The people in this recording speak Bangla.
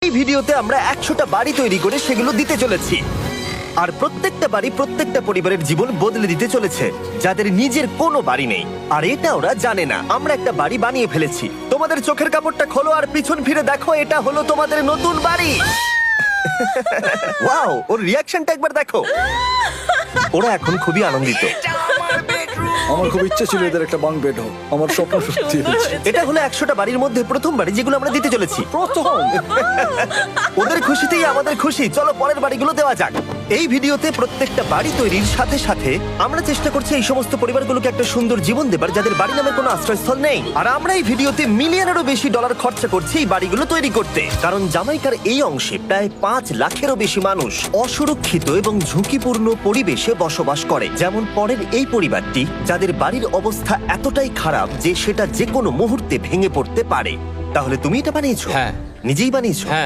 এই ভিডিওতে আমরা 100টা বাড়ি তৈরি করে সেগুলো দিতে চলেছি। আর প্রত্যেকটা বাড়ি প্রত্যেকটা পরিবারের জীবন বদলে দিতে চলেছে, যাদের নিজের কোনো বাড়ি নেই। আর এটা ওরা জানে না। আমরা একটা বাড়ি বানিয়ে ফেলেছি। তোমাদের চোখের কাপড়টা খোলো আর পিছন ফিরে দেখো, এটা হলো তোমাদের নতুন বাড়ি। ওয়াও, ওর রিয়াকশনটা একবার দেখো। ওরা এখন খুবই আনন্দিত। আমার খুব ইচ্ছে ছিল এদের একটা বাঙ্ক বেড হোক, আমার স্বপ্ন সত্যি হয়েছে। এটা হলো 100টা বাড়ির মধ্যে প্রথম বাড়ি যেগুলো আমরা দিতে চলেছি। প্রথম ওদের খুশিতেই আমাদের খুশি। চলো পরের বাড়িগুলো দেওয়া যাক। এই ভিডিওতে প্রত্যেকটা বাড়ি তৈরির সাথে সাথে আমরা চেষ্টা করছি এই সমস্ত পরিবারগুলোকে একটা সুন্দর জীবন দেবার যাদের বাড়ি নামের কোনো আশ্রয়স্থল নেই। আর আমরা এই ভিডিওতে মিলিয়নেরও বেশি ডলার খরচা করছি এই বাড়িগুলো তৈরি করতে, কারণ জামাইকার এই অংশে প্রায় 5 লাখেরও বেশি মানুষ অসুরক্ষিত এবং ঝুঁকিপূর্ণ পরিবেশে বসবাস করে। যেমন পরের এই পরিবারটি, যাদের বাড়ির অবস্থা এতটাই খারাপ যে সেটা যে কোনো মুহূর্তে ভেঙে পড়তে পারে। তাহলে তুমি এটা বানিয়েছো? হ্যাঁ। নিজেই বানিয়েছো? হ্যাঁ।